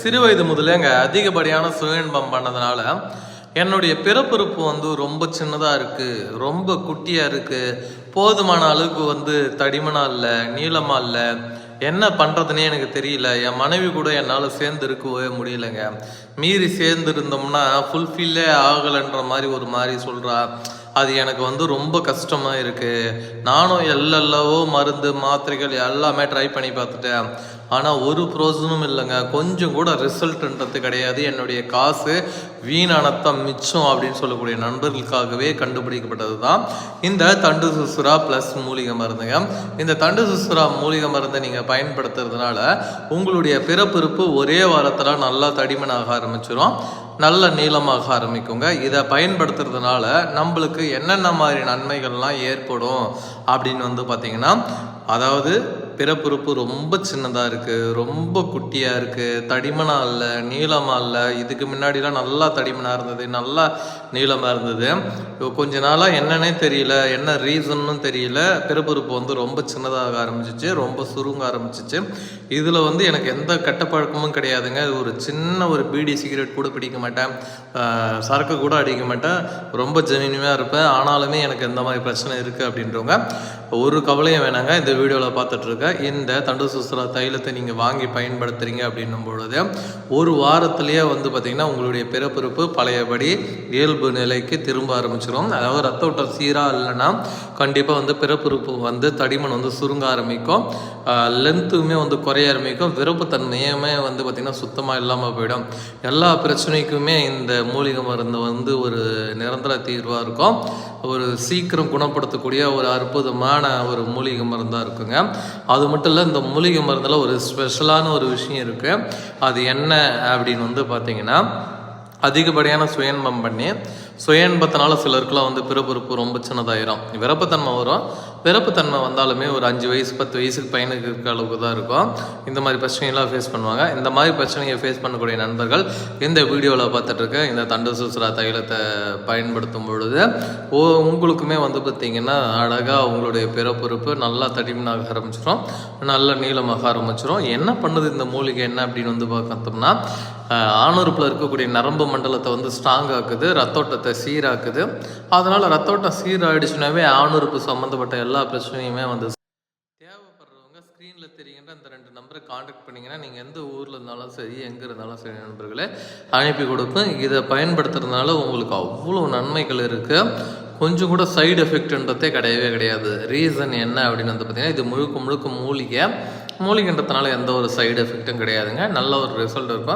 சிறு வயது முதலேங்க அதிகப்படியான சுயன்பம் பண்ணதுனால என்னுடைய பிறப்புறுப்பு ரொம்ப சின்னதாக இருக்குது, ரொம்ப குட்டியாக இருக்குது, போதுமான அளவுக்கு தடிமனாக இல்லை, நீளமாக இல்லை. என்ன பண்ணுறதுனே எனக்கு தெரியல. என் மனைவி கூட என்னால் சேர்ந்து இருக்கவே முடியலைங்க. மீறி சேர்ந்து இருந்தோம்னா ஃபுல்ஃபில்லே ஆகலைன்ற மாதிரி ஒரு மாதிரி சொல்கிறா. அது எனக்கு ரொம்ப கஷ்டமாக இருக்குது. நானும் எல்லவோ மருந்து மாத்திரைகள் எல்லாமே ட்ரை பண்ணி பார்த்துட்டேன். ஆனால் ஒரு ப்ரோஜனமும் இல்லைங்க. கொஞ்சம் கூட ரிசல்ட்ன்றது கிடையாது. என்னுடைய காசு வீணானத்தான் மிச்சம் அப்படின்னு சொல்லக்கூடிய நண்பர்களுக்காகவே கண்டுபிடிக்கப்பட்டது தான் இந்த தண்டு சுசுரா ப்ளஸ் மூலிகை மருந்துங்க. இந்த தண்டு சுசுரா மூலிகை மருந்தை நீங்கள் பயன்படுத்துறதுனால உங்களுடைய பிறப்புறுப்பு ஒரே வாரத்தில் நல்லா தடிமனாக ஆரம்பிச்சிடும், நல்ல நீளமாக ஆரம்பிக்குங்க. இதை பயன்படுத்துறதுனால நம்மளுக்கு என்னென்ன மாதிரி நன்மைகள்லாம் ஏற்படும் அப்படின்னு பார்த்தீங்கன்னா, அதாவது பிறப்புறுப்பு ரொம்ப சின்னதாக இருக்குது, ரொம்ப குட்டியாக இருக்குது, தடிமனாக இல்லை, நீளமாக இல்லை. இதுக்கு முன்னாடிலாம் நல்லா தடிமனாக இருந்தது, நல்லா நீளமாக இருந்தது. கொஞ்ச நாளாக என்னன்னே தெரியல, என்ன ரீசன்னு தெரியல, பிறப்புறுப்பு ரொம்ப சின்னதாக ஆரம்பிச்சிச்சு, ரொம்ப சுருங்க ஆரம்பிச்சிச்சு. இதில் எனக்கு எந்த கெட்ட பழக்கமும் கிடையாதுங்க. ஒரு சின்ன ஒரு பீடி சிகரெட் கூட பிடிக்க மாட்டேன், சரக்கு கூட அடிக்க மாட்டேன், ரொம்ப ஜெனினிவாக இருப்பேன். ஆனாலுமே எனக்கு எந்த மாதிரி பிரச்சனை இருக்குது அப்படின்றவங்க ஒரு கவலையும் வேணாங்க. இந்த வீடியோவில் பார்த்துட்ருக்க இந்த தண்டு சுசுரா தைலத்தை நீங்கள் வாங்கி பயன்படுத்துகிறீங்க அப்படின்னும் பொழுது ஒரு வாரத்திலேயே பார்த்திங்கன்னா உங்களுடைய பிறப்புறுப்பு பழையபடி இயல்பு நிலைக்கு திரும்ப ஆரம்பிச்சிடும். அதாவது ரத்த ஓட்டம் சீராக இல்லைன்னா கண்டிப்பாக பிறப்புறுப்பு தடிமன் சுருங்க ஆரம்பிக்கும், லென்த்துமே குறைய ஆரம்பிக்கும், விருப்பத்தன்மையுமே பார்த்திங்கன்னா சுத்தமாக இல்லாமல் போயிடும். எல்லா பிரச்சனைக்குமே இந்த மூலிகை மருந்து ஒரு நிரந்தர தீர்வாக இருக்கும். ஒரு சீக்கிரம் குணப்படுத்தக்கூடிய ஒரு அற்புதமான ஒரு மூலிகை மருந்தாக இருக்குங்க. அது மட்டும் இல்லை, இந்த மூலிகை மருந்தில் ஒரு ஸ்பெஷலான ஒரு விஷயம் இருக்குது. அது என்ன அப்படின்னு பார்த்தீங்கன்னா, அதிகப்படியான சுயன்பம் பண்ணி சுயன்பத்தினால சிலருக்குலாம் பிறப்புறுப்பு ரொம்ப சின்னதாயிரும், விருப்பத்தன்மை வரும். விருப்பத்தன்மை வந்தாலுமே ஒரு 5 வயசு 10 வயசுக்கு பையனுக்கு இருக்க அளவுக்கு தான் இருக்கும். இந்த மாதிரி பிரச்சனைகள்லாம் ஃபேஸ் பண்ணுவாங்க. இந்த மாதிரி பிரச்சனையை ஃபேஸ் பண்ணக்கூடிய நண்பர்கள் இந்த வீடியோவில் பார்த்துட்ருக்க இந்த தண்டு சுசுரா தைலத்தை பயன்படுத்தும் பொழுது உங்களுக்குமே பார்த்திங்கன்னா அழகாக உங்களுடைய பிறப்புறுப்பு நல்லா தடிமனாக ஆரம்பிச்சிடும், நல்ல நீளமாக ஆரம்பிச்சிடும். என்ன பண்ணுது இந்த மூலிகை என்ன அப்படின்னு பார்த்தோம்னா, ஆணுறுப்பில் இருக்கக்கூடிய நரம்பு மண்டலத்தை ஸ்ட்ராங் ஆக்குது, ரத்தோட்டத்தை சீராக்குது. அதனால் ரத்தோட்டம் சீராகிடுச்சுனாவே ஆணுறுப்பு சம்மந்தப்பட்ட எல்லா பிரச்சனையுமே தேவைப்படுறவங்க ஸ்க்ரீனில் தெரிகின்ற இந்த 2 நம்பரை காண்டாக்ட் பண்ணிங்கன்னா நீங்கள் எந்த ஊரில் இருந்தாலும் சரி, எங்கே இருந்தாலும் சரி நண்பர்களே அனுப்பி கொடுப்பேன். இதை பயன்படுத்துறதுனால உங்களுக்கு அவ்வளோ நன்மைகள் இருக்குது. கொஞ்சம் கூட சைடு எஃபெக்ட்ன்றதே கிடையவே கிடையாது. ரீசன் என்ன அப்படின்னு பார்த்தீங்கன்னா, இது முழுக்க மூலிகைன்றதுனால எந்த ஒரு சைடு எஃபெக்ட்டும் கிடையாதுங்க. நல்ல ஒரு ரிசல்ட் இருக்கும்.